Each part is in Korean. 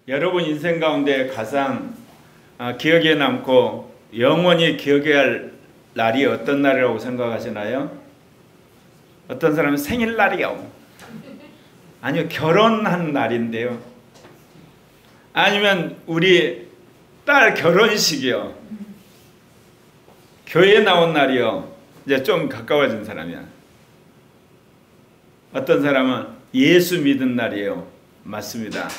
여러분 인생 가운데 가장 기억에 남고 영원히 기억해야 할 날이 어떤 날이라고 생각하시나요? 어떤 사람은 생일날이요. 아니요, 결혼한 날인데요. 아니면 우리 딸 결혼식이요. 교회에 나온 날이요. 이제 좀 가까워진 사람이야. 어떤 사람은 예수 믿은 날이에요. 맞습니다.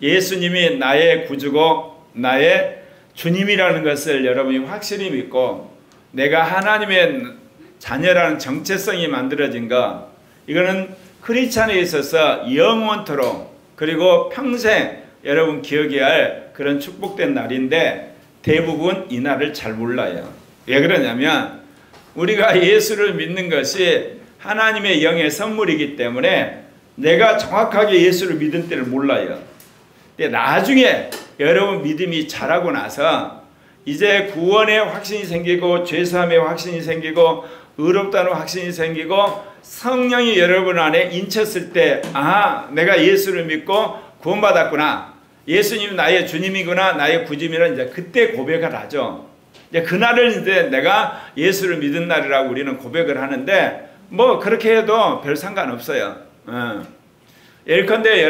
예수님이 나의 구주고 나의 주님이라는 것을 여러분이 확실히 믿고 내가 하나님의 자녀라는 정체성이 만들어진 것, 이거는 크리스찬에 있어서 영원토록 그리고 평생 여러분 기억해야 할 그런 축복된 날인데 대부분 이 날을 잘 몰라요. 왜 그러냐면 우리가 예수를 믿는 것이 하나님의 영의 선물이기 때문에 내가 정확하게 예수를 믿은 때를 몰라요. 근데 나중에 여러분 믿음이 자라고 나서 이제 구원의 확신이 생기고 죄사함의 확신이 생기고 의롭다는 확신이 생기고 성령이 여러분 안에 인쳤을 때 내가 예수를 믿고 구원받았구나. 예수님이 나의 주님이구나. 나의 구주이라 이제 그때 고백을 하죠. 이제 그날을 이제 내가 예수를 믿은 날이라고 우리는 고백을 하는데 뭐 그렇게 해도 별 상관없어요. 예컨대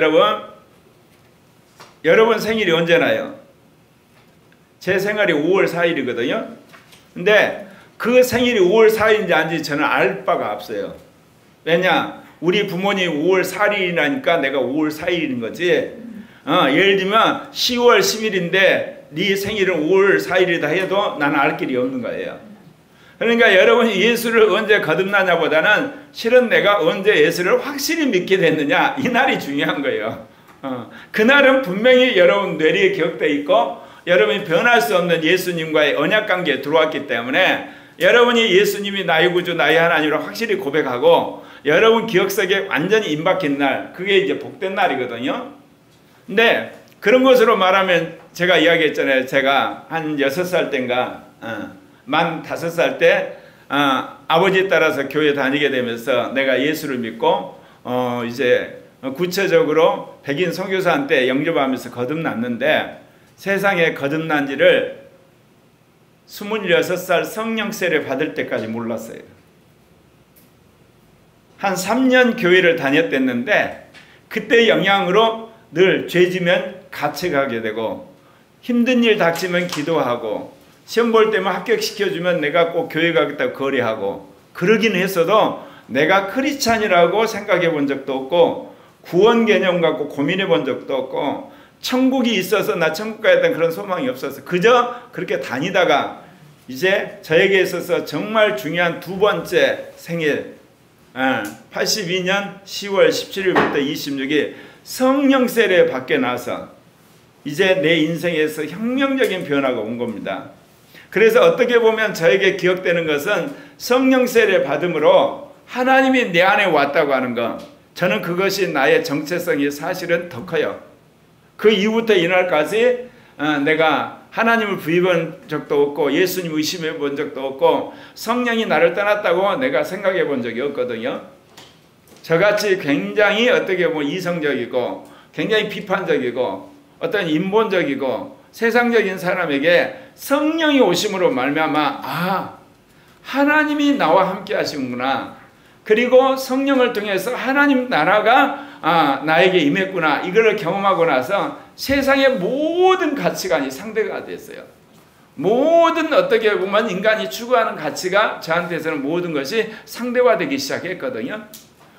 여러분 생일이 언제나요? 제 생일이 5월 4일이거든요. 근데 그 생일이 5월 4일인지 아닌지 저는 알 바가 없어요. 왜냐? 우리 부모님 5월 4일이라니까 내가 5월 4일인 거지. 예를 들면 10월 10일인데 네 생일은 5월 4일이다 해도 나는 알 길이 없는 거예요. 그러니까 여러분이 예수를 언제 거듭나냐 보다는 실은 내가 언제 예수를 확실히 믿게 됐느냐, 이 날이 중요한 거예요. 그날은 분명히 여러분 뇌리에 기억되어 있고 여러분이 변할 수 없는 예수님과의 언약관계에 들어왔기 때문에 여러분이 예수님이 나의 구주 나의 하나님으로 확실히 고백하고 여러분 기억 속에 완전히 임박힌 날, 그게 이제 복된 날이거든요. 근데 그런 것으로 말하면 제가 이야기했잖아요. 제가 한 6살 때인가 만 5살 때 아버지 따라서 교회 다니게 되면서 내가 예수를 믿고 이제 구체적으로 백인 선교사한테 영접하면서 거듭났는데 세상에 거듭난 지를 26살 성령 세례 받을 때까지 몰랐어요. 한 3년 교회를 다녔댔는데 그때 영향으로 늘 죄지면 같이 가게 되고 힘든 일 닥치면 기도하고 시험 볼 때만 합격시켜주면 내가 꼭 교회 가겠다고 거래하고 그러긴 했어도 내가 크리스찬이라고 생각해 본 적도 없고 구원 개념 갖고 고민해 본 적도 없고 천국이 있어서 나 천국 가야 되는 그런 소망이 없어서 그저 그렇게 다니다가 이제 저에게 있어서 정말 중요한 두 번째 생일 82년 10월 17일부터 26일 성령 세례 받게 나서 이제 내 인생에서 혁명적인 변화가 온 겁니다. 그래서 어떻게 보면 저에게 기억되는 것은 성령 세례 받음으로 하나님이 내 안에 왔다고 하는 것, 저는 그것이 나의 정체성이 사실은 더 커요. 그 이후부터 이날까지 내가 하나님을 부인한 적도 없고 예수님 의심해 본 적도 없고 성령이 나를 떠났다고 내가 생각해 본 적이 없거든요. 저같이 굉장히 어떻게 보면 이성적이고 굉장히 비판적이고 어떤 인본적이고 세상적인 사람에게 성령이 오심으로 말미암아 하나님이 나와 함께 하시는구나. 그리고 성령을 통해서 하나님 나라가 나에게 임했구나. 이걸 경험하고 나서 세상의 모든 가치관이 상대가 됐어요. 모든 어떻게 보면 인간이 추구하는 가치가 저한테서는 모든 것이 상대화되기 시작했거든요.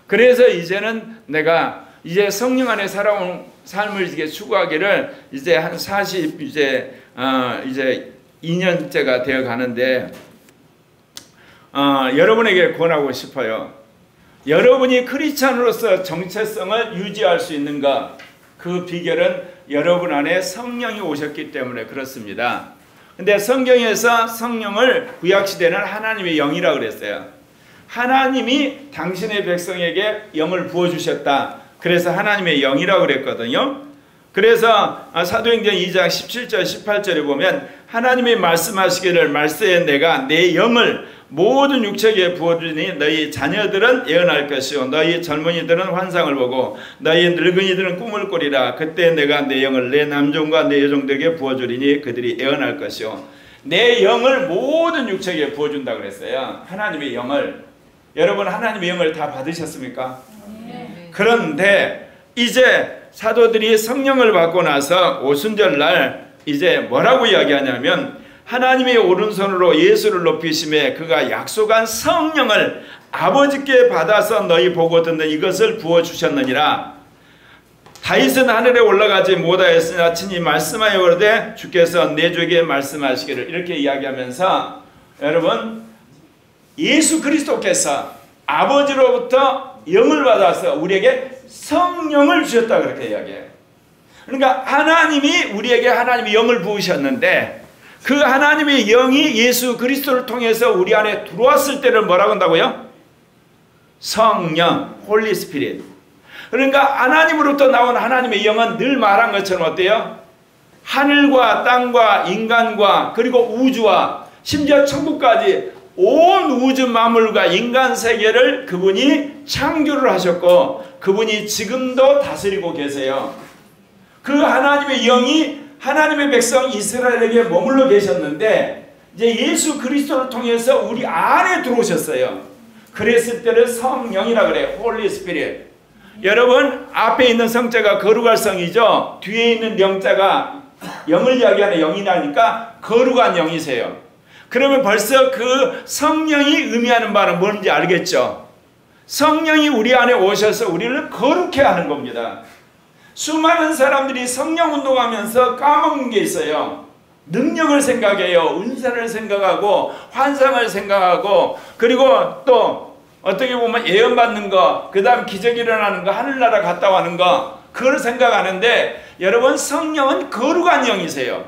그래서 이제는 내가 이제 성령 안에 살아온 삶을 이제 추구하기를 이제 한 40 이제 2년째가 되어 가는데 여러분에게 권하고 싶어요. 여러분이 크리스찬으로서 정체성을 유지할 수 있는 것, 그 비결은 여러분 안에 성령이 오셨기 때문에 그렇습니다. 근데 성경에서 성령을 구약시대는 하나님의 영이라고 그랬어요. 하나님이 당신의 백성에게 영을 부어주셨다. 그래서 하나님의 영이라고 그랬거든요. 그래서 사도행전 2장 17절 18절에 보면 하나님이 말씀하시기를 말세에 내가 내 영을 모든 육체에 부어주니 너희 자녀들은 예언할 것이요 너희 젊은이들은 환상을 보고 너희 늙은이들은 꿈을 꾸리라. 그때 내가 내 영을 내 남종과 내 여종들에게 부어주리니 그들이 예언할 것이요 내 영을 모든 육체에 부어준다 그랬어요. 하나님의 영을. 여러분 하나님의 영을 다 받으셨습니까? 네. 그런데 이제 사도들이 성령을 받고 나서 오순절날 이제 뭐라고 이야기하냐면 하나님의 오른손으로 예수를 높이심에 그가 약속한 성령을 아버지께 받아서 너희 보고 듣는 이것을 부어주셨느니라. 다윗은 하늘에 올라가지 못하였으나 친히 말씀하여 그러되 주께서 내 주에게 말씀하시기를 이렇게 이야기하면서 여러분 예수 그리스도께서 아버지로부터 영을 받아서 우리에게 성령을 주셨다 그렇게 이야기해요. 그러니까 하나님이 우리에게 하나님의 영을 부으셨는데 그 하나님의 영이 예수 그리스도를 통해서 우리 안에 들어왔을 때를 뭐라고 한다고요? 성령, 홀리 스피릿. 그러니까 하나님으로부터 나온 하나님의 영은 늘 말한 것처럼 어때요? 하늘과 땅과 인간과 그리고 우주와 심지어 천국까지 온 우주 만물과 인간 세계를 그분이 창조를 하셨고 그분이 지금도 다스리고 계세요. 그 하나님의 영이 하나님의 백성 이스라엘에게 머물러 계셨는데 이제 예수 그리스도를 통해서 우리 안에 들어오셨어요. 그랬을 때를 성령이라 그래요. 홀리 스피릿. 여러분 앞에 있는 성자가 거룩할 성이죠. 뒤에 있는 영자가 영을 이야기하는 영이라니까 거룩한 영이세요. 그러면 벌써 그 성령이 의미하는 바는 뭔지 알겠죠? 성령이 우리 안에 오셔서 우리를 거룩해 하는 겁니다. 수많은 사람들이 성령 운동하면서 까먹는 게 있어요. 능력을 생각해요. 은사를 생각하고 환상을 생각하고 그리고 또 어떻게 보면 예언받는 거, 그 다음 기적이 일어나는 거, 하늘나라 갔다 와는 거 그걸 생각하는데 여러분 성령은 거룩한 영이세요.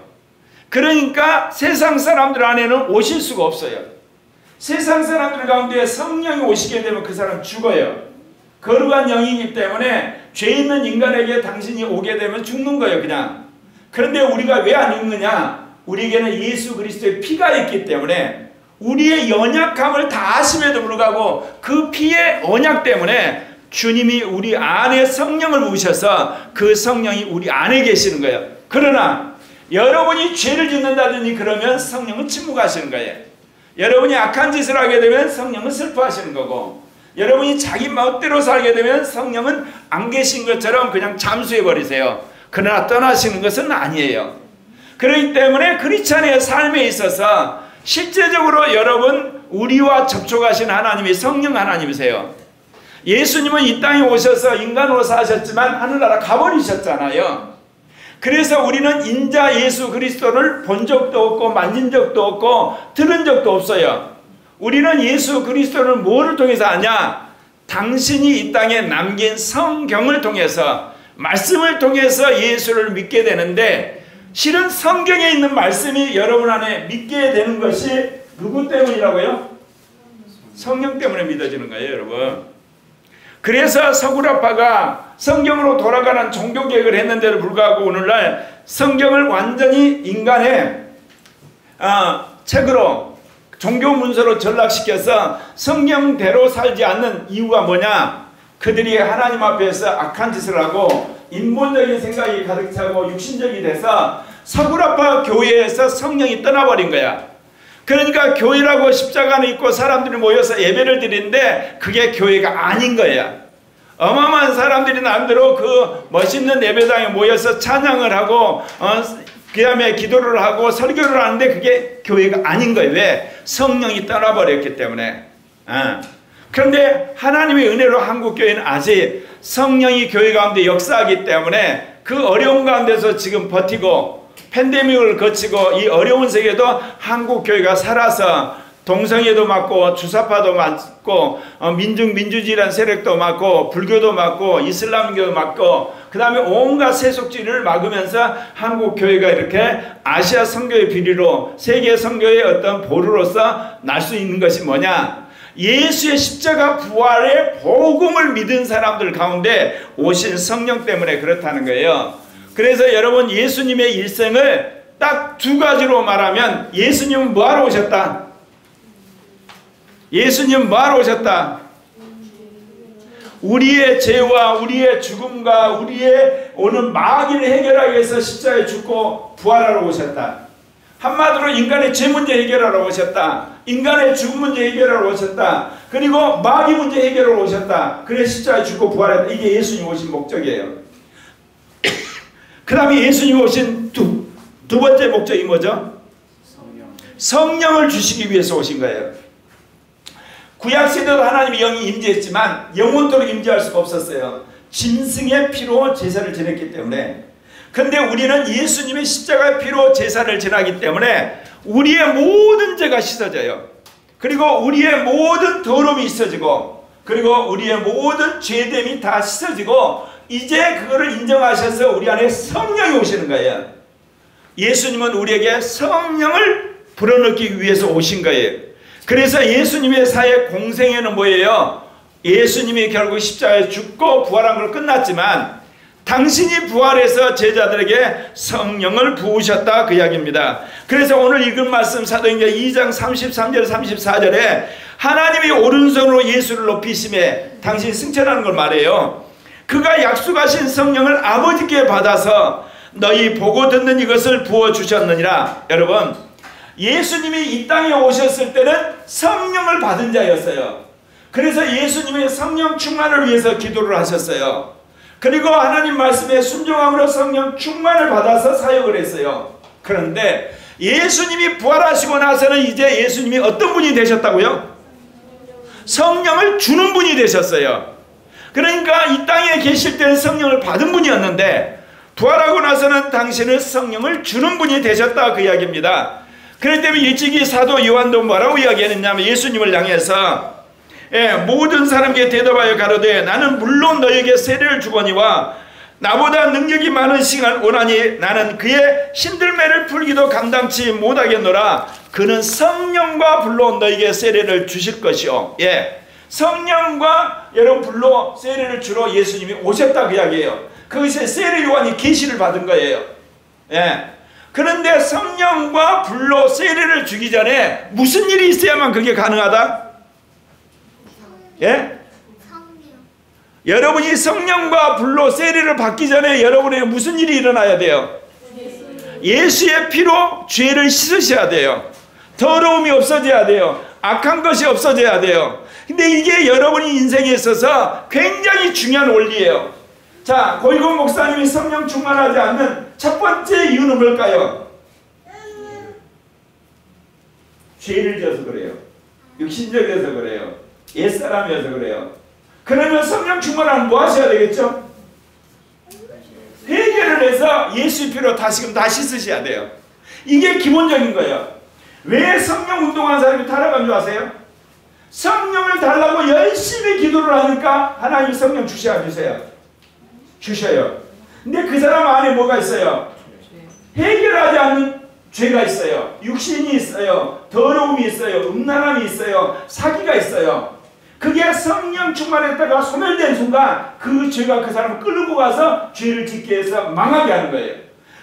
그러니까 세상 사람들 안에는 오실 수가 없어요. 세상 사람들 가운데 성령이 오시게 되면 그 사람 죽어요. 거룩한 영이기 때문에 죄 있는 인간에게 당신이 오게 되면 죽는 거예요 그냥. 그런데 우리가 왜 안 죽느냐? 우리에게는 예수 그리스도의 피가 있기 때문에 우리의 연약함을 다 아심에도 불구하고 그 피의 언약 때문에 주님이 우리 안에 성령을 부으셔서 그 성령이 우리 안에 계시는 거예요. 그러나 여러분이 죄를 짓는다든지 그러면 성령은 침묵하시는 거예요. 여러분이 악한 짓을 하게 되면 성령은 슬퍼하시는 거고 여러분이 자기 멋대로 살게 되면 성령은 안 계신 것처럼 그냥 잠수해 버리세요. 그러나 떠나시는 것은 아니에요. 그렇기 때문에 크리스찬의 삶에 있어서 실제적으로 여러분 우리와 접촉하신 하나님이 성령 하나님이세요. 예수님은 이 땅에 오셔서 인간으로 사셨지만 하늘나라 가버리셨잖아요. 그래서 우리는 인자 예수 그리스도를 본 적도 없고 만진 적도 없고 들은 적도 없어요. 우리는 예수 그리스도를 뭐를 통해서 아냐? 당신이 이 땅에 남긴 성경을 통해서 말씀을 통해서 예수를 믿게 되는데 실은 성경에 있는 말씀이 여러분 안에 믿게 되는 것이 누구 때문이라고요? 성령 때문에 믿어지는 거예요 여러분. 그래서 서구라파가 성경으로 돌아가는 종교개혁을 했는데도 불구하고 오늘날 성경을 완전히 인간의 책으로 종교문서로 전락시켜서 성경대로 살지 않는 이유가 뭐냐? 그들이 하나님 앞에서 악한 짓을 하고 인본적인 생각이 가득 차고 육신적이 돼서 서구라파 교회에서 성령이 떠나버린 거야. 그러니까 교회라고 십자가는 있고 사람들이 모여서 예배를 드리는데 그게 교회가 아닌 거야. 어마어마한 사람들이 나름대로 그 멋있는 예배당에 모여서 찬양을 하고 그 다음에 기도를 하고 설교를 하는데 그게 교회가 아닌 거예요. 왜? 성령이 떠나버렸기 때문에. 그런데 하나님의 은혜로 한국교회는 아직 성령이 교회 가운데 역사하기 때문에 그 어려운 가운데서 지금 버티고 팬데믹을 거치고 이 어려운 세계도 한국교회가 살아서 동성애도 맞고 주사파도 맞고 민중민주주의라는 세력도 맞고 불교도 맞고 이슬람교도 맞고 그 다음에 온갖 세속주의를 막으면서 한국교회가 이렇게 아시아 선교의 비리로 세계 선교의 어떤 보루로서 날 수 있는 것이 뭐냐? 예수의 십자가 부활의 복음을 믿은 사람들 가운데 오신 성령 때문에 그렇다는 거예요. 그래서 여러분 예수님의 일생을 딱 두 가지로 말하면 예수님은 뭐하러 오셨다? 예수님 뭐하러 오셨다? 우리의 죄와 우리의 죽음과 우리의 오는 마귀를 해결하기 위해서 십자가에 죽고 부활하러 오셨다. 한마디로 인간의 죄 문제 해결하러 오셨다. 인간의 죽음 문제 해결하러 오셨다. 그리고 마귀 문제 해결하러 오셨다. 그래서 십자가에 죽고 부활했다. 이게 예수님 오신 목적이에요. 그 다음에 예수님 오신 두 번째 목적이 뭐죠? 성령을 주시기 위해서 오신 거예요. 구약시대도 하나님이 영이 임재했지만 영원토록 임재할 수가 없었어요. 짐승의 피로 제사를 지냈기 때문에. 근데 우리는 예수님의 십자가의 피로 제사를 지나기 때문에 우리의 모든 죄가 씻어져요. 그리고 우리의 모든 더러움이 있어지고, 그리고 우리의 모든 죄됨이 다 씻어지고, 이제 그거를 인정하셔서 우리 안에 성령이 오시는 거예요. 예수님은 우리에게 성령을 불어넣기 위해서 오신 거예요. 그래서 예수님의 사회 공생애는 뭐예요? 예수님이 결국 십자가에 죽고 부활한 걸 끝났지만 당신이 부활해서 제자들에게 성령을 부으셨다, 그 이야기입니다. 그래서 오늘 읽은 말씀 사도행전 2장 33절 34절에 하나님이 오른손으로 예수를 높이심에 당신이 승천하는 걸 말해요. 그가 약속하신 성령을 아버지께 받아서 너희 보고 듣는 이것을 부어주셨느니라. 여러분, 예수님이 이 땅에 오셨을 때는 성령을 받은 자였어요. 그래서 예수님의 성령 충만을 위해서 기도를 하셨어요. 그리고 하나님 말씀에 순종함으로 성령 충만을 받아서 사역을 했어요. 그런데 예수님이 부활하시고 나서는 이제 예수님이 어떤 분이 되셨다고요? 성령을 주는 분이 되셨어요. 그러니까 이 땅에 계실 때는 성령을 받은 분이었는데 부활하고 나서는 당신은 성령을 주는 분이 되셨다, 그 이야기입니다. 그렇기 때문에 일찍이 사도 요한도 뭐라고 이야기했냐면 예수님을 향해서 모든 사람에게 대답하여 가로되 나는 물론 너에게 세례를 주거니와 나보다 능력이 많은 시간 오나니 나는 그의 신들매를 풀기도 감당치 못하겠노라. 그는 성령과 불로 너에게 세례를 주실 것이요. 성령과 여러분 불로 세례를 주러 예수님이 오셨다, 그 이야기예요. 거기서 세례 요한이 계시를 받은 거예요. 그런데 성령과 불로 세례를 주기 전에 무슨 일이 있어야만 그게 가능하다? 여러분이 성령과 불로 세례를 받기 전에 여러분에게 무슨 일이 일어나야 돼요? 예수의 피로 죄를 씻으셔야 돼요. 더러움이 없어져야 돼요. 악한 것이 없어져야 돼요. 근데 이게 여러분이 인생에 있어서 굉장히 중요한 원리예요. 자, 고일공 목사님이 성령 충만하지 않는 첫 번째 이유는 뭘까요? 죄를 지어서 그래요. 육신적이어서 그래요. 옛사람이어서 그래요. 그러면 성령 충만하면 뭐 하셔야 되겠죠? 회개를 해서 예수의 피로 다시금 다 씻으셔야 돼요. 이게 기본적인 거예요. 왜 성령 운동하는 사람이 타락한 줄 아세요? 성령을 달라고 열심히 기도를 하니까 하나님이 성령 주셔야 주세요. 주셔요. 근데 그 사람 안에 뭐가 있어요? 해결하지 않는 죄가 있어요. 육신이 있어요. 더러움이 있어요. 음란함이 있어요. 사기가 있어요. 그게 성령 충만했다가 소멸된 순간 그 죄가 그 사람을 끌고 가서 죄를 짓게 해서 망하게 하는 거예요.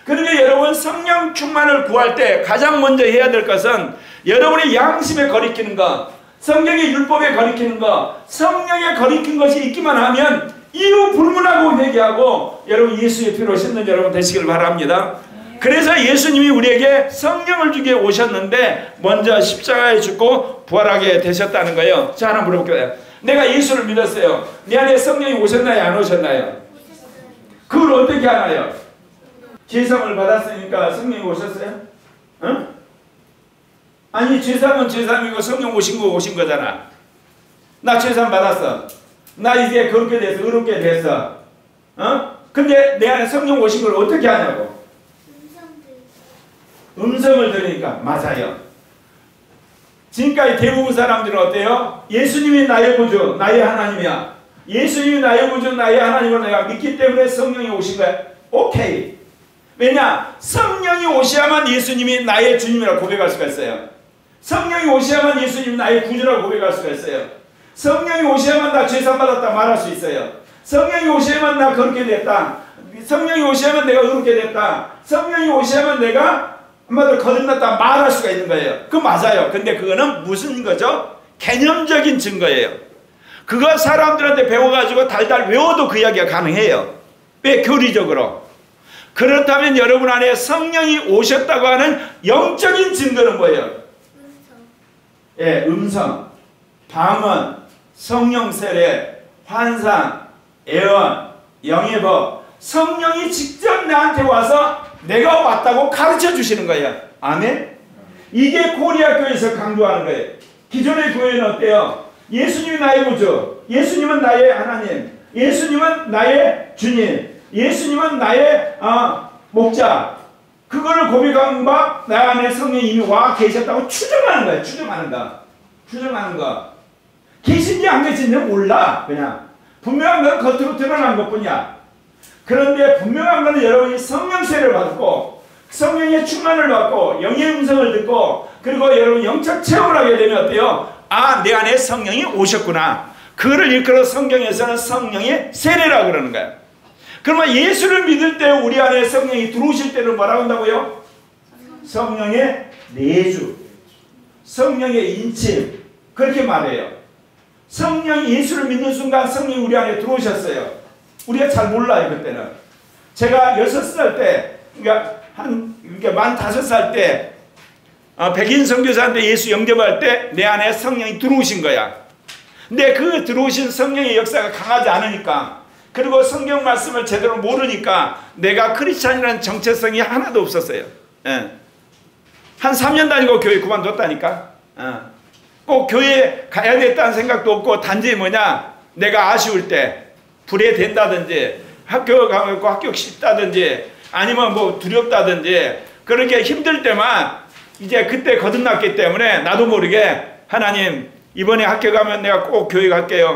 그러니까 여러분 성령 충만을 구할 때 가장 먼저 해야 될 것은 여러분의 양심에 거리키는 것, 성경의 율법에 거리키는 것, 성령에 거리킨 것이 있기만 하면 이유 불문하고 회개하고 여러분 예수의 피로 씻는 여러분 되시길 바랍니다. 그래서 예수님이 우리에게 성령을 주기 위해 오셨는데 먼저 십자가에 죽고 부활하게 되셨다는 거예요. 자, 하나 물어볼게요. 내가 예수를 믿었어요. 내 안에 성령이 오셨나요? 안 오셨나요? 그걸 어떻게 하나요? 죄사함을 받았으니까 성령이 오셨어요? 응? 아니 죄사함은 죄사함이고 성령 오신 거 오신 거잖아. 나 죄사함 받았어. 나 이제 그렇게 돼서 의롭게 됐어. 근데 내 안에 성령 오신 걸 어떻게 하냐고. 음성을 들으니까. 맞아요. 지금까지 대부분 사람들은 어때요? 예수님이 나의 구주, 나의 하나님이야. 예수님이 나의 구주, 나의 하나님을 내가 믿기 때문에 성령이 오신 거야. 오케이. 왜냐? 성령이 오셔야만 예수님이 나의 주님이라고 고백할 수가 있어요. 성령이 오셔야만 예수님이 나의 구주라고 고백할 수가 있어요. 성령이 오셔야만 나 죄산 받았다 말할 수 있어요. 성령이 오셔야만 나 그렇게 됐다. 성령이 오셔야만 내가 의롭게 됐다. 성령이 오셔야만 내가 한마디로 거듭났다 말할 수가 있는 거예요. 그거 맞아요. 근데 그거는 무슨 거죠? 개념적인 증거예요. 그거 사람들한테 배워가지고 달달 외워도 그 이야기가 가능해요. 왜? 교리적으로. 그렇다면 여러분 안에 성령이 오셨다고 하는 영적인 증거는 뭐예요? 예, 음성, 방언, 성령 세례, 환상, 예언, 영의 법. 성령이 직접 나한테 와서 내가 왔다고 가르쳐 주시는 거예요. 아멘? 이게 코리아 교회에서 강조하는 거예요. 기존의 교회는 어때요? 예수님이 나의 구주, 예수님은 나의 하나님, 예수님은 나의 주님, 예수님은 나의 목자. 그거를 고백한 바 나 안에 성령이 이미 와 계셨다고 추정하는 거예요. 추정하는 거. 계신지 안 계신지 몰라. 그냥 분명한 건 겉으로 드러난 것뿐이야. 그런데 분명한 것은 여러분이 성령 세례를 받고 성령의 충만을 받고 영의 음성을 듣고 그리고 여러분 영적 체험을 하게 되면 어때요? 아, 내 안에 성령이 오셨구나. 그거를 일컬어 성경에서는 성령의 세례라고 그러는 거예요. 그러면 예수를 믿을 때 우리 안에 성령이 들어오실 때는 뭐라고 한다고요? 성령의 내주, 성령의 인침, 그렇게 말해요. 성령이 예수를 믿는 순간 성령이 우리 안에 들어오셨어요. 우리가 잘 몰라요. 그때는 제가 6살 때, 그러니까 만 5살 때 백인 선교사한테 예수 영접할 때 내 안에 성령이 들어오신 거야. 근데 그 들어오신 성령의 역사가 강하지 않으니까, 그리고 성경 말씀을 제대로 모르니까 내가 크리스찬이라는 정체성이 하나도 없었어요. 예. 한 3년 다니고 교회 그만뒀다니까. 꼭 교회에 가야 됐다는 생각도 없고, 단지 뭐냐, 내가 아쉬울 때 불해된다든지 학교 가고 학교 쉽다든지 아니면 뭐 두렵다든지 그렇게 힘들 때만 이제 그때 거듭났기 때문에 나도 모르게 하나님 이번에 학교 가면 내가 꼭 교회 갈게요.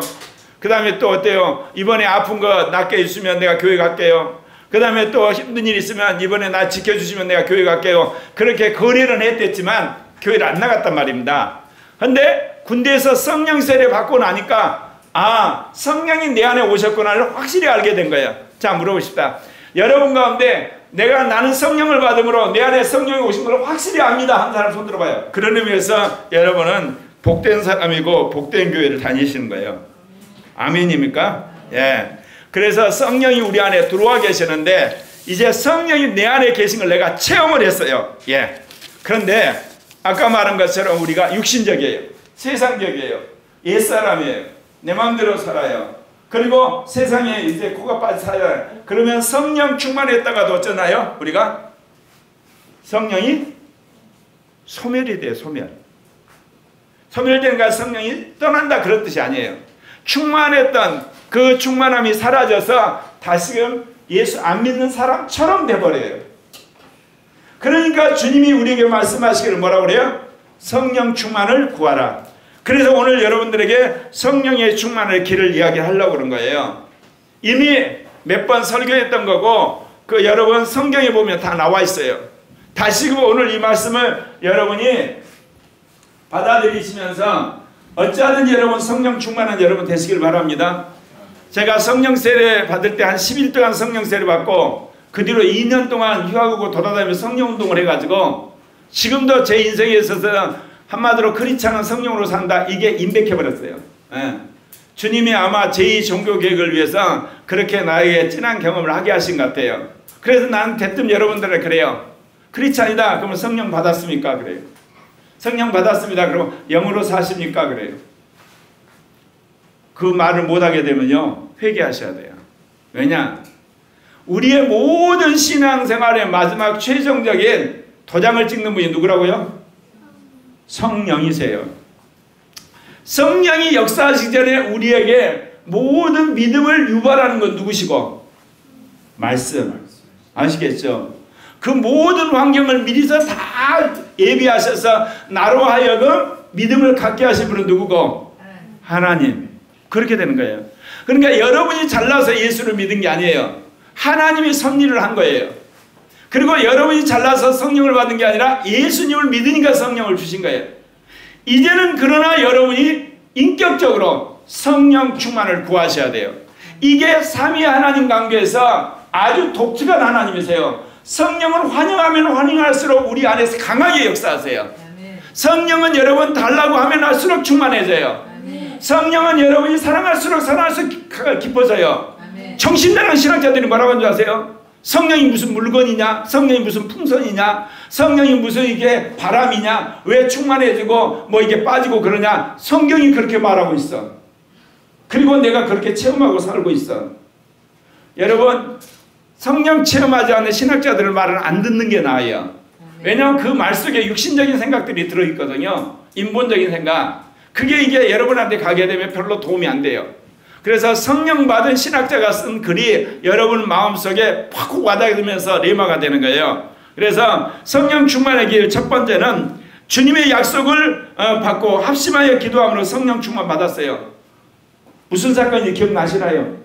그 다음에 또 어때요? 이번에 아픈 거 낫게 해주시면 내가 교회 갈게요. 그 다음에 또 힘든 일 있으면 이번에 나 지켜주시면 내가 교회 갈게요. 그렇게 거래는 했댔지만 교회를 안 나갔단 말입니다. 근데 군대에서 성령 세례 받고 나니까 아, 성령이 내 안에 오셨구나를 확실히 알게 된 거예요. 자, 물어보십시다. 여러분 가운데 나는 성령을 받음으로 내 안에 성령이 오신 걸 확실히 압니다. 한 사람 손 들어봐요. 그런 의미에서 여러분은 복된 사람이고 복된 교회를 다니시는 거예요. 아멘입니까? 예. 그래서 성령이 우리 안에 들어와 계시는데 이제 성령이 내 안에 계신 걸 내가 체험을 했어요. 예. 그런데 아까 말한 것처럼 우리가 육신적이에요. 세상적이에요. 옛사람이에요. 내 마음대로 살아요. 그리고 세상에 이제 코가 빠져 살아요. 그러면 성령 충만했다가도 어쩌나요? 우리가 성령이 소멸이 돼요. 소멸된가 성령이 떠난다 그런 뜻이 아니에요. 충만했던 그 충만함이 사라져서 다시금 예수 안 믿는 사람처럼 돼버려요. 그러니까 주님이 우리에게 말씀하시기를 뭐라고 그래요? 성령 충만을 구하라. 그래서 오늘 여러분들에게 성령의 충만의 길을 이야기하려고 그런 거예요. 이미 몇 번 설교했던 거고 그 여러분 성경에 보면 다 나와 있어요. 다시금 오늘 이 말씀을 여러분이 받아들이시면서 어찌하든지 여러분 성령 충만한 여러분 되시길 바랍니다. 제가 성령 세례 받을 때 한 10일 동안 성령 세례 받고 그 뒤로 2년 동안 휴학하고 돌아다니면서 성령 운동을 해가지고 지금도 제 인생에 있어서 한마디로 크리스찬은 성령으로 산다, 이게 임백해버렸어요. 예. 주님이 아마 제2 종교 계획을 위해서 그렇게 나에게 진한 경험을 하게 하신 것 같아요. 그래서 나는 대뜸 여러분들에게 그래요. 크리스찬이다 그러면 성령 받았습니까? 그래요. 성령 받았습니다. 그러면 영으로 사십니까? 그래요. 그 말을 못하게 되면요 회개하셔야 돼요. 왜냐? 우리의 모든 신앙생활의 마지막 최종적인 도장을 찍는 분이 누구라고요? 성령이세요. 성령이 역사하시기 전에 우리에게 모든 믿음을 유발하는 건 누구시고? 말씀. 아시겠죠? 그 모든 환경을 미리서 다 예비하셔서 나로 하여금 믿음을 갖게 하신 분은 누구고? 하나님. 그렇게 되는 거예요. 그러니까 여러분이 잘나서 예수를 믿은 게 아니에요. 하나님이 섭리를 한 거예요. 그리고 여러분이 잘나서 성령을 받은 게 아니라 예수님을 믿으니까 성령을 주신 거예요. 이제는 그러나 여러분이 인격적으로 성령 충만을 구하셔야 돼요. 이게 삼위 하나님 관계에서 아주 독특한 하나님이세요. 성령을 환영하면 환영할수록 우리 안에서 강하게 역사하세요. 성령은 여러분 달라고 하면 할수록 충만해져요. 성령은 여러분이 사랑할수록 사랑할수록 기뻐져요. 정신나간 신학자들이 뭐라고 하는 줄 아세요? 성령이 무슨 물건이냐? 성령이 무슨 풍선이냐? 성령이 무슨 이게 바람이냐? 왜 충만해지고 뭐 이게 빠지고 그러냐? 성경이 그렇게 말하고 있어. 그리고 내가 그렇게 체험하고 살고 있어. 여러분, 성령 체험하지 않는 신학자들의 말은 안 듣는 게 나아요. 왜냐하면 그 말 속에 육신적인 생각들이 들어있거든요. 인본적인 생각. 그게 이게 여러분한테 가게 되면 별로 도움이 안 돼요. 그래서 성령 받은 신학자가 쓴 글이 여러분 마음속에 팍 와닿으면서 레마가 되는 거예요. 그래서 성령 충만의 길 첫 번째는 주님의 약속을 받고 합심하여 기도함으로 성령 충만 받았어요. 무슨 사건인지 기억나시나요?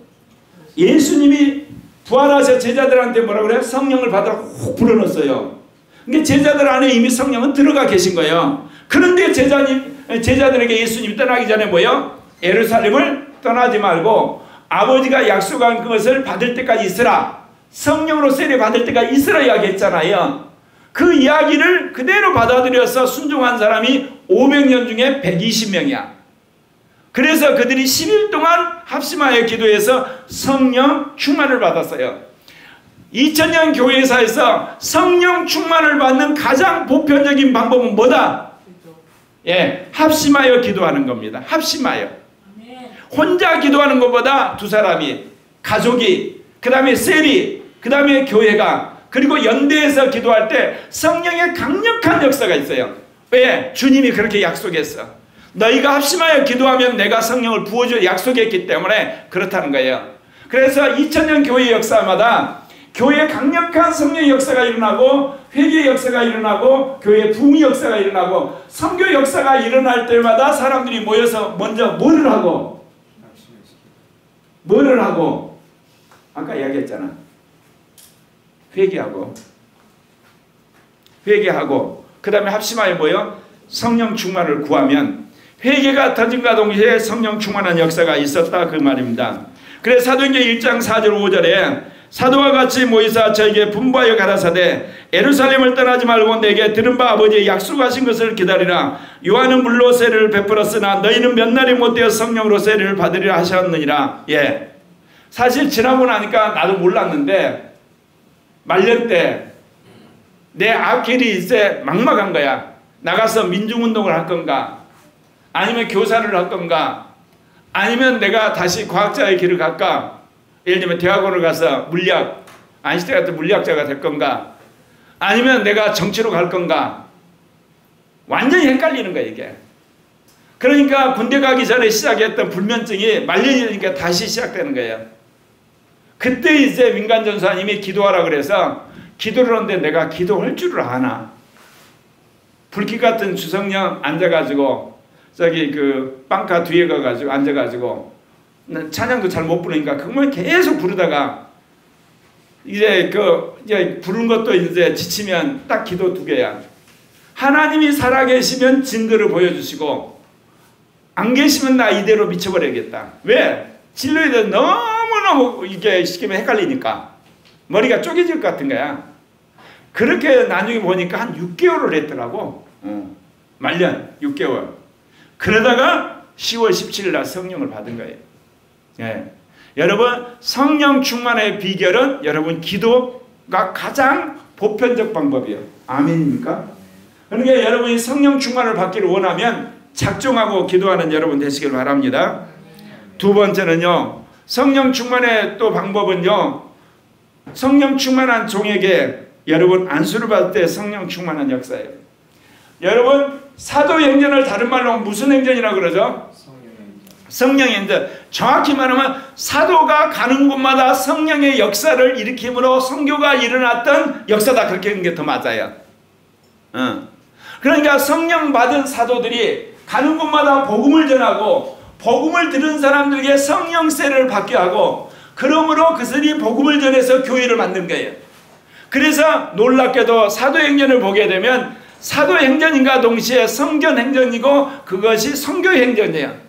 예수님이 부활하셔 제자들한테 뭐라고 그래요? 성령을 받으라 훅 불어넣었어요. 그러니까 제자들 안에 이미 성령은 들어가 계신 거예요. 그런데 제자들에게 예수님이 떠나기 전에 뭐예요? 예루살렘을 떠나지 말고 아버지가 약속한 그것을 받을 때까지 있으라. 성령으로 세례 받을 때까지 있으라 이야기했잖아요. 그 이야기를 그대로 받아들여서 순종한 사람이 500년 중에 120명이야. 그래서 그들이 10일 동안 합심하여 기도해서 성령 충만을 받았어요. 2000년 교회사에서 성령 충만을 받는 가장 보편적인 방법은 뭐다? 예, 합심하여 기도하는 겁니다. 합심하여. 혼자 기도하는 것보다 두 사람이, 가족이, 그 다음에 셀이, 그 다음에 교회가, 그리고 연대해서 기도할 때 성령의 강력한 역사가 있어요. 왜? 주님이 그렇게 약속했어. 너희가 합심하여 기도하면 내가 성령을 부어줄 약속했기 때문에 그렇다는 거예요. 그래서 2000년 교회 역사마다 교회에 강력한 성령의 역사가 일어나고 회개의 역사가 일어나고 교회 부흥의 역사가 일어나고 선교 역사가 일어날 때마다 사람들이 모여서 먼저 뭐를 하고 아까 이야기했잖아. 회개하고 그 다음에 합심하여 모여 성령 충만을 구하면 회개가 터진과 동시에 성령 충만한 역사가 있었다 그 말입니다. 그래서 사도행전 1장 4절 5절에 사도와 같이 모이사 저에게 분부하여 가라사대 예루살렘을 떠나지 말고 내게 들은 바 아버지의 약속하신 것을 기다리라. 요한은 물로 세례를 베풀었으나 너희는 몇 날이 못되어 성령으로 세례를 받으리라 하셨느니라. 예, 사실 지나고 나니까 나도 몰랐는데 말년 때 내 앞길이 이제 막막한 거야. 나가서 민중운동을 할 건가, 아니면 교사를 할 건가, 아니면 내가 다시 과학자의 길을 갈까, 예를 들면 대학원을 가서 물리학, 아인슈타인 같은 물리학자가 될 건가, 아니면 내가 정치로 갈 건가, 완전히 헷갈리는 거야 이게. 그러니까 군대 가기 전에 시작했던 불면증이 말년이 되니까 다시 시작되는 거예요. 그때 이제 민간 전사님이 기도하라 그래서 기도를 하는데 내가 기도할 줄을 아나. 불빛 같은 주성령 앉아가지고 저기 그 빵카 뒤에 가가지고 앉아가지고 찬양도 잘 못 부르니까 그걸 계속 부르다가 이제 부르는 것도 이제 지치면 딱 기도 두 개야. 하나님이 살아계시면 증거를 보여주시고 안 계시면 나 이대로 미쳐버려야겠다. 왜? 진로에 대해서 너무너무 이게 시키면 헷갈리니까 머리가 쪼개질 것 같은 거야. 그렇게 나중에 보니까 한 6개월을 했더라고. 말년 6개월. 그러다가 10월 17일 날 성령을 받은 거예요. 예. 여러분 성령 충만의 비결은 여러분 기도가 가장 보편적 방법이에요. 아멘입니까? 그러니까 여러분이 성령 충만을 받기를 원하면 작정하고 기도하는 여러분 되시길 바랍니다. 두 번째는요, 성령 충만의 또 방법은요, 성령 충만한 종에게 여러분 안수를 받을 때 성령 충만한 역사예요. 여러분 사도행전을 다른 말로 무슨 행전이라고 그러죠? 성령의 행전. 정확히 말하면 사도가 가는 곳마다 성령의 역사를 일으킴으로 선교가 일어났던 역사다. 그렇게 하는 게 더 맞아요. 그러니까 성령 받은 사도들이 가는 곳마다 복음을 전하고 복음을 들은 사람들에게 성령 세례를 받게 하고 그러므로 그들이 복음을 전해서 교회를 만든 거예요. 그래서 놀랍게도 사도행전을 보게 되면 사도행전인가 동시에 성전행전이고 그것이 선교행전이에요.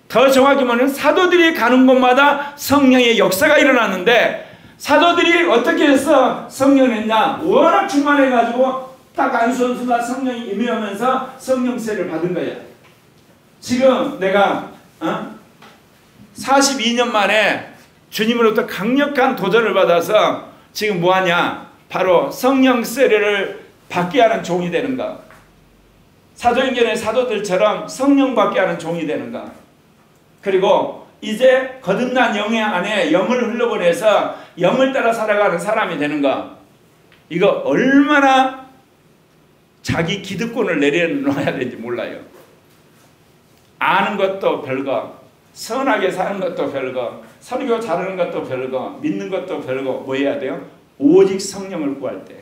더 정확히 말하면 사도들이 가는 곳마다 성령의 역사가 일어나는데 사도들이 어떻게 해서 성령을 했냐? 워낙 충만해가지고 딱 안수원수가 성령이 임하면서 성령세를 받은 거야. 지금 내가 42년 만에 주님으로부터 강력한 도전을 받아서 지금 뭐하냐? 바로 성령 세례를 받게 하는 종이 되는가? 사도행전의 사도들처럼 성령 받게 하는 종이 되는가? 그리고 이제 거듭난 영의 안에 영을 흘러보내서 영을 따라 살아가는 사람이 되는가? 이거 얼마나 자기 기득권을 내려놓아야 되는지 몰라요. 아는 것도 별거, 선하게 사는 것도 별거, 설교 잘하는 것도 별거, 믿는 것도 별거. 뭐 해야 돼요? 오직 성령을 구할 때.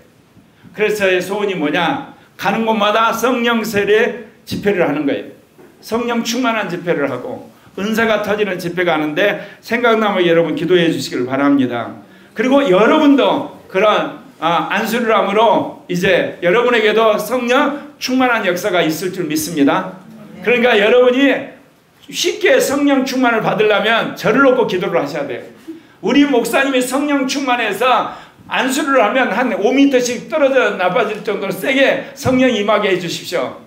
그래서 저의 소원이 뭐냐? 가는 곳마다 성령 세례 집회를 하는 거예요. 성령 충만한 집회를 하고 은사가 터지는 집회가 하는데 생각나면 여러분 기도해 주시길 바랍니다. 그리고 여러분도 그런 안수를 함으로 이제 여러분에게도 성령 충만한 역사가 있을 줄 믿습니다. 그러니까 여러분이 쉽게 성령 충만을 받으려면 저를 놓고 기도를 하셔야 돼요. 우리 목사님이 성령 충만해서 안수를 하면 한 5m씩 떨어져 나빠질 정도로 세게 성령이 임하게 해주십시오.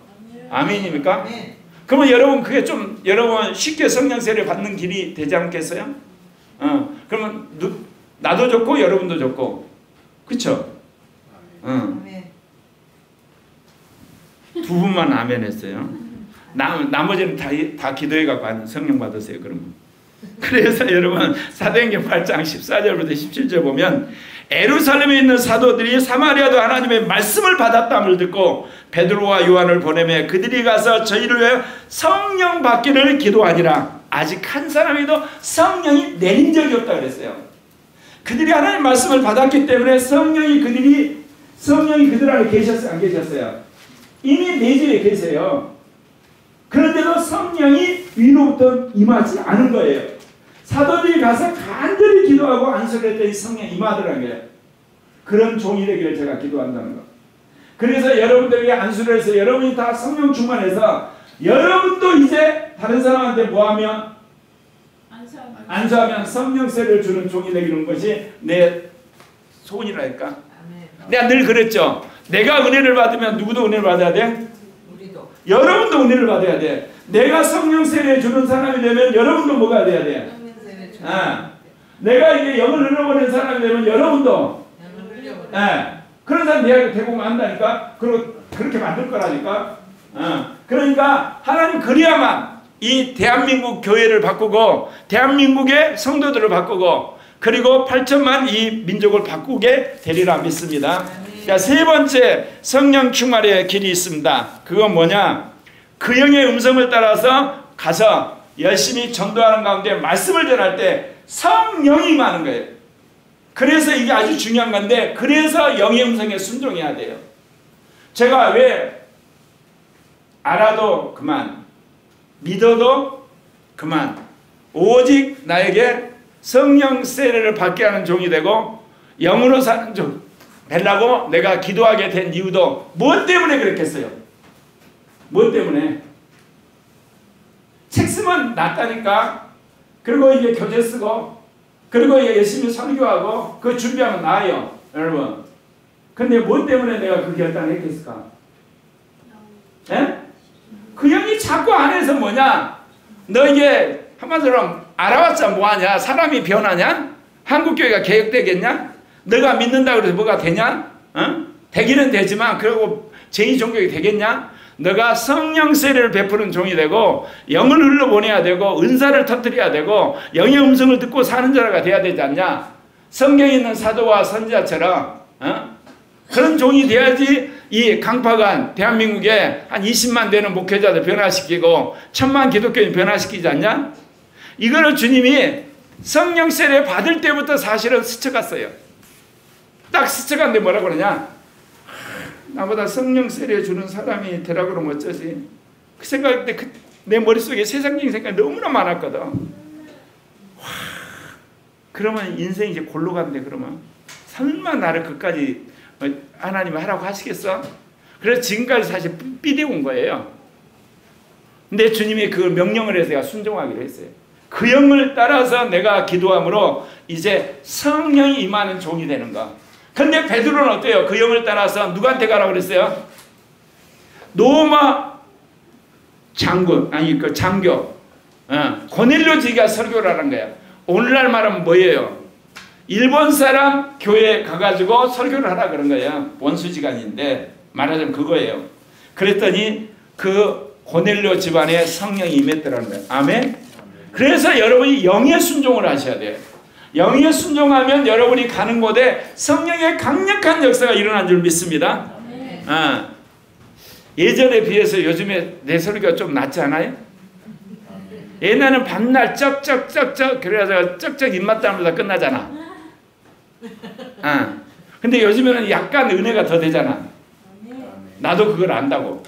아멘입니까? 그러면 여러분 그게 좀 여러분 쉽게 성령 세례 받는 길이 되지 않겠어요? 그러면 나도 좋고 여러분도 좋고, 그렇죠? 두 분만 아멘 했어요. 나머지는 다 기도해갖고 성령 받으세요. 그러면. 그래서 여러분 사도행전 8장 14절부터 17절 보면 에루살렘에 있는 사도들이 사마리아도 하나님의 말씀을 받았다함을 듣고 베드로와 요한을 보내매 그들이 가서 저희를 위해 성령 받기를 기도하니라. 아직 한 사람에도 성령이 내린 적이 없다 그랬어요. 그들이 하나님의 말씀을 받았기 때문에 성령이 그들 안에 계셨어요? 안 계셨어요? 이미 내주에 계세요. 그런데도 성령이 위로부터 임하지 않은 거예요. 사도들이 가서 간절히 기도하고 안수를 했더니 성령이 임하더라는 거예요. 그런 종이 되기를 제가 기도한다는 거. 그래서 여러분들에게 안수를 해서 여러분이 다 성령 충만해서 여러분도 이제 다른 사람한테 뭐하면 안수하면 성령세를 주는 종이 되기는 것이 내 소원이라니까. 내가 늘 그랬죠. 내가 은혜를 받으면 누구도 은혜를 받아야 돼? 우리도. 여러분도 은혜를 받아야 돼. 내가 성령세를 주는 사람이 되면 여러분도 뭐가 돼야 돼? 내가 이게 영을 흘려보낸 사람이 되면 여러분도 그런 사람 내가 되고 한다니까. 그리고 그렇게 만들 거라니까. 그러니까 하나님 그래야만 이 대한민국 교회를 바꾸고 대한민국의 성도들을 바꾸고 그리고 8천만 이 민족을 바꾸게 되리라 믿습니다. 자, 세 번째 성령 충만의 길이 있습니다. 그건 뭐냐? 그 영의 음성을 따라서 가서 열심히 전도하는 가운데 말씀을 전할 때 성령이 임하는 거예요. 그래서 이게 아주 중요한 건데 그래서 영의 음성에 순종해야 돼요. 제가 왜 알아도 그만, 믿어도 그만, 오직 나에게 성령 세례를 받게 하는 종이 되고 영으로 사는 종 되려고 내가 기도하게 된 이유도 무엇 때문에 그랬겠어요? 무엇 때문에? 책 쓰면 낫다니까. 그리고 이제 교재 쓰고 그리고 열심히 설교하고 그 준비하면 나아요. 여러분. 근데 무엇 때문에 내가 그 결단을 했겠을까? 예? 그 형이 자꾸 안에서 뭐냐? 너 이게 한마디로 알아봤자 뭐하냐? 사람이 변하냐? 한국교회가 개혁되겠냐? 너가 믿는다고 해서 뭐가 되냐? 되기는 되지만 그리고 제2종교가 되겠냐? 너가 성령 세례를 베푸는 종이 되고 영을 흘러보내야 되고 은사를 터뜨려야 되고 영의 음성을 듣고 사는 자가 돼야 되지 않냐? 성경에 있는 사도와 선지자처럼 그런 종이 돼야지 이 강파간 대한민국에 한 20만 되는 목회자들 변화시키고 1000만 기독교인 변화시키지 않냐? 이거는 주님이 성령 세례 받을 때부터 사실은 스쳐갔어요. 딱 스쳐갔는데 뭐라고 그러냐? 나보다 성령 세례 주는 사람이 되라고 그러면 어쩌지? 그 생각할 때 내 머릿속에 세상적인 생각이 너무나 많았거든. 그러면 인생이 이제 골로 간대. 그러면 설마 나를 끝까지 하나님이 하라고 하시겠어? 그래서 지금까지 사실 삐대온 거예요. 근데 주님이 그 명령을 해서 내가 순종하기로 했어요. 그 영을 따라서 내가 기도함으로 이제 성령이 임하는 종이 되는 거. 근데 베드로는 어때요? 그 영을 따라서 누구한테 가라고 그랬어요? 로마 장군, 아니 그 장교, 고넬료지가 설교를 하는 거예요. 오늘날 말하면 뭐예요? 일본 사람 교회에 가가지고 설교를 하라 그런 거예요. 원수지간인데 말하자면 그거예요. 그랬더니 그 고넬료 집안에 성령이 임했더라는 거예요. 아멘? 그래서 여러분이 영의 순종을 하셔야 돼요. 영의 순종하면 여러분이 가는 곳에 성령의 강력한 역사가 일어난 줄 믿습니다. 예전에 비해서 요즘에 내 설교가 좀 낫지 않아요? 옛날에는 밤날 쩍쩍쩍쩍 그래서 쩍쩍 입맛다면서 끝나잖아. 근데 요즘에는 약간 은혜가 더 되잖아. 나도 그걸 안다고.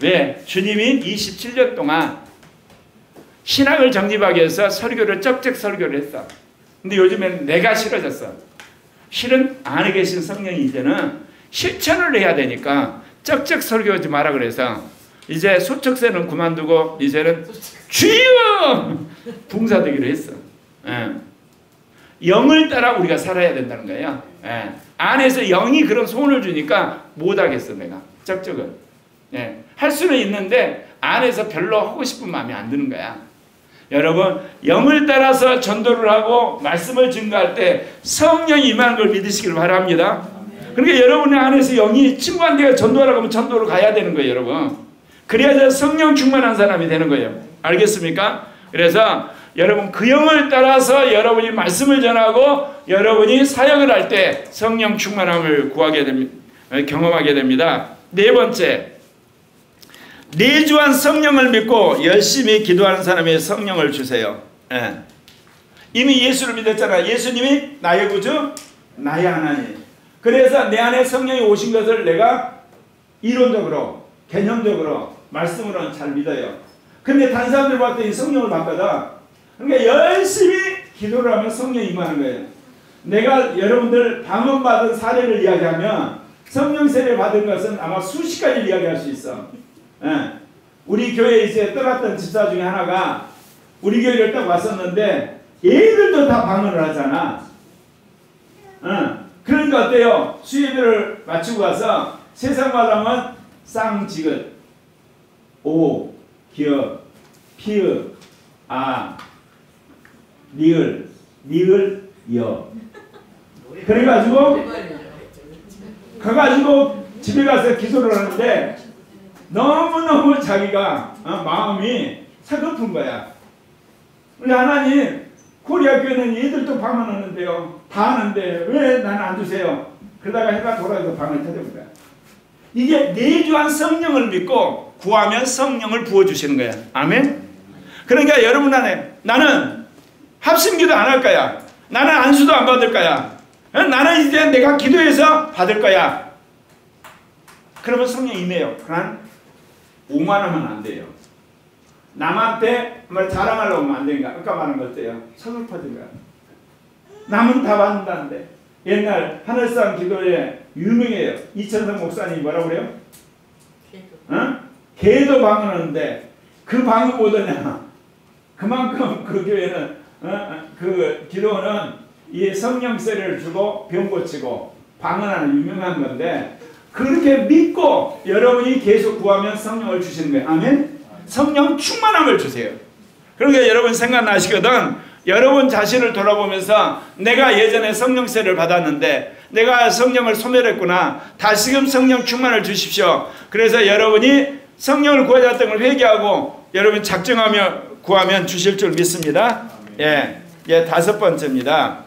왜? 주님이 27년 동안 신학을 정립하기 위해서 설교를 쩍쩍 설교를 했어. 근데 요즘에는 내가 싫어졌어. 실은 안에 계신 성령이 이제는 실천을 해야 되니까 쩍쩍 설교하지 마라 그래서 이제 소척새는 그만두고 이제는 주여! 봉사되기로 했어. 영을 따라 우리가 살아야 된다는 거예요. 안에서 영이 그런 소원을 주니까 못하겠어 내가. 쩍쩍은. 할 수는 있는데 안에서 별로 하고 싶은 마음이 안 드는 거야. 여러분 영을 따라서 전도를 하고 말씀을 증거할 때 성령이 임하는 걸 믿으시길 바랍니다. 그러니까 여러분의 안에서 영이 친구한테 전도하라고 하면 전도로 가야 되는 거예요. 여러분. 그래야 성령 충만한 사람이 되는 거예요. 알겠습니까? 그래서 여러분 그 영을 따라서 여러분이 말씀을 전하고 여러분이 사역을 할 때 성령 충만함을 구하게 됩니다. 경험하게 됩니다. 네 번째, 내주한 성령을 믿고 열심히 기도하는 사람에게 성령을 주세요. 이미 예수를 믿었잖아. 예수님이 나의 구주, 나의 하나님. 그래서 내 안에 성령이 오신 것을 내가 이론적으로, 개념적으로, 말씀으로는 잘 믿어요. 근데 다른 사람들 봤더니 성령을 받거든. 그러니까 열심히 기도를 하면 성령이 임하는 거예요. 내가 여러분들 방언받은 사례를 이야기하면 성령 세례 받은 것은 아마 수십 가지를 이야기할 수 있어. 우리 교회에 이제 떠났던 집사 중에 하나가 우리 교회를 딱 왔었는데 얘들도 다 방언을 하잖아. 그러니까 어때요? 수예배를 마치고 가서 세상 말하면 쌍지긋, 오, 기역, 피읍, 아, 니을, 니을, 여. 그래가지고 집에 가서 기도를 하는데 너무너무 자기가 마음이 서글픈 거야. 우리 하나님 코리아 교회는 얘들도 방언하는데요. 다 하는데 왜 나는 안 주세요? 그러다가 해가 돌아서 방을 터뜨린 거야. 이게 내주한 성령을 믿고 구하면 성령을 부어주시는 거야. 아멘? 그러니까 여러분 안에 나는 합심기도 안 할 거야. 나는 안수도 안 받을 거야. 나는 이제 내가 기도해서 받을 거야. 그러면 성령이 임해요. 그러나 오만하면 안 돼요. 남한테 뭘 자랑하려고 하면 안 되니까 아까 말한 것 같아요. 서글퍼진 거야. 남은 다 받는다는데 옛날 하늘상 기도에 유명해요. 이천성 목사님이 뭐라고 그래요? 개도 방언하는데 그 방언 뭐더냐? 그만큼 그 교회는 그 기도는 이 성령 세례를 주고 병 고치고 방언하는 유명한 건데 그렇게 믿고 여러분이 계속 구하면 성령을 주시는 거예요. 아멘? 성령 충만함을 주세요. 그러니까 여러분 생각나시거든. 여러분 자신을 돌아보면서 내가 예전에 성령 세례를 받았는데 내가 성령을 소멸했구나. 다시금 성령 충만을 주십시오. 그래서 여러분이 성령을 구하였던 걸 회개하고 여러분 작정하며 구하면 주실 줄 믿습니다. 다섯 번째입니다.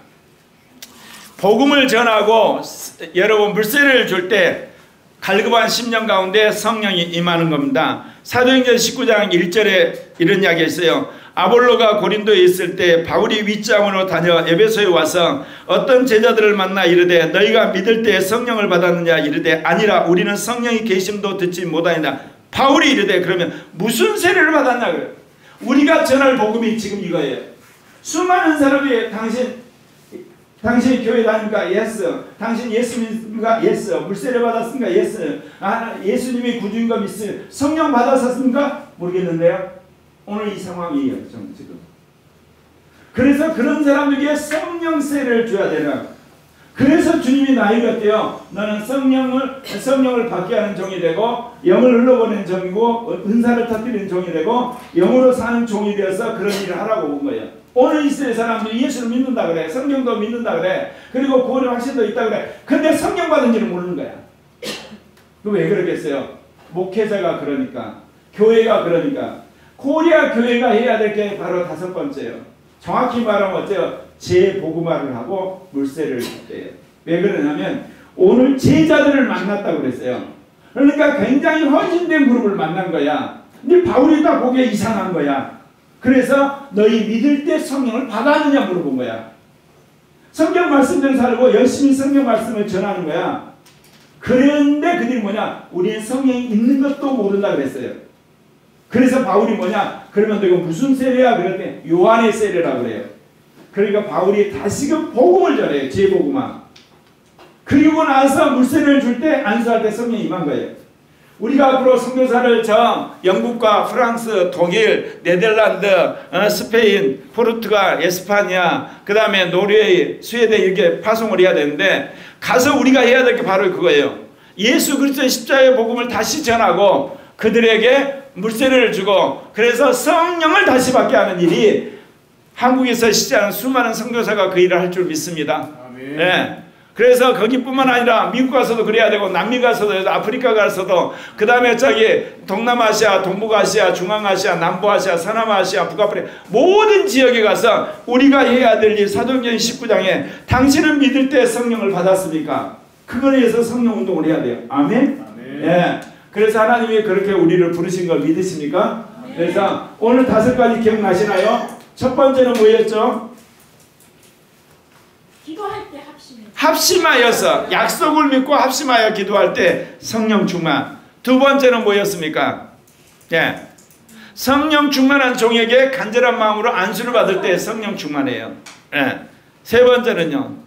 복음을 전하고 여러분 물세례를 줄 때 갈급한 심령 가운데 성령이 임하는 겁니다. 사도행전 19장 1절에 이런 이야기가 있어요. 아볼로가 고린도에 있을 때 바울이 윗장으로 다녀 에베소에 와서 어떤 제자들을 만나 이르되 너희가 믿을 때 성령을 받았느냐 이르되 아니라 우리는 성령이 계심도 듣지 못하니라. 바울이 이르되 그러면 무슨 세례를 받았냐 그래요. 우리가 전할 복음이 지금 이거예요. 수많은 사람이 당신 교회 다니니까 예스. 당신 예수 믿습니까? 예스. 물세례 받았습니까? 예스. 예수님이 구주인 거 믿어요. 성령 받았었습니까? 모르겠는데요. 오늘 이 상황이에요. 지금. 그래서 그런 사람들에게 성령 세례를 줘야 되는. 그래서 주님이 나에게 어때요? 너는 성령을 받게 하는 종이 되고 영을 흘러보내는 종이고 은사를 터뜨리는 종이 되고 영으로 사는 종이 되어서 그런 일을 하라고 온 거예요. 오늘 이스라엘 사람들이 예수를 믿는다 그래. 성경도 믿는다 그래. 그리고 구원의 확신도 있다 그래. 근데 성령 받은지는 모르는 거야. 그 왜 그러겠어요? 목회자가 그러니까, 교회가 그러니까. 코리아 교회가 해야 될 게 바로 5번째예요. 정확히 말하면 어때요? 재복음화를 하고 물세를 줬대요. 왜 그러냐면 오늘 제자들을 만났다고 그랬어요. 그러니까 굉장히 헌신된 그룹을 만난 거야. 근데 바울이 딱 보기에 이상한 거야. 그래서 너희 믿을 때 성령을 받았느냐 물어본 거야. 성경 말씀대로 살고 열심히 성경 말씀을 전하는 거야. 그런데 그들이 뭐냐? 우리는 성령이 있는 것도 모른다 그랬어요. 그래서 바울이 뭐냐? 그러면 너 이거 무슨 세례야? 그랬더니 요한의 세례라고 그래요. 그러니까 바울이 다시금 복음을 전해요. 재복음화. 그리고 나서 물세례를 줄 때 안수할 때 성령이 임한 거예요. 우리가 앞으로 선교사를 영국과 프랑스, 독일, 네덜란드, 스페인, 포르투갈, 에스파냐, 그 다음에 노르웨이, 스웨덴 이렇게 파송을 해야 되는데 가서 우리가 해야 될 게 바로 그거예요. 예수 그리스도의 십자가의 복음을 다시 전하고 그들에게 물세례를 주고 그래서 성령을 다시 받게 하는 일이 한국에서 시작하는 수많은 선교사가 그 일을 할 줄 믿습니다. 네. 그래서 거기뿐만 아니라 미국 가서도 그래야 되고 남미 가서도 아프리카 가서도 그 다음에 동남아시아, 동북아시아, 중앙아시아, 남부아시아, 서남아시아, 북아프리카 모든 지역에 가서 우리가 해야 될 일 사도행전 19장에 당신은 믿을 때 성령을 받았습니까? 그거에 의해서 성령 운동을 해야 돼요. 아멘? 예. 그래서 하나님이 그렇게 우리를 부르신 걸 믿으십니까? 그래서 오늘 5가지 기억나시나요? 첫 번째는 뭐였죠? 기도할 때 합심하여서 약속을 믿고 합심하여 기도할 때 성령 충만. 두 번째는 뭐였습니까? 예. 성령 충만한 종에게 간절한 마음으로 안수를 받을 때 성령 충만해요. 예. 세 번째는요.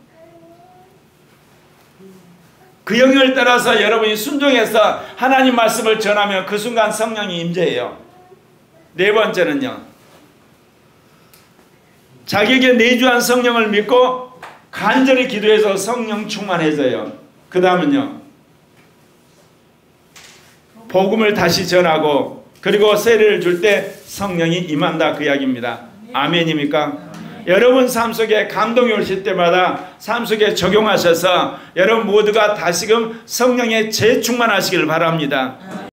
그 영을 따라서 여러분이 순종해서 하나님 말씀을 전하면 그 순간 성령이 임재해요. 네 번째는요. 자기에게 내주한 성령을 믿고 간절히 기도해서 성령 충만해져요. 그 다음은요. 복음을 다시 전하고 그리고 세례를 줄 때 성령이 임한다 그 이야기입니다. 아멘입니까? 여러분 삶 속에 감동이 오실 때마다 삶 속에 적용하셔서 여러분 모두가 다시금 성령의 재충만하시길 바랍니다.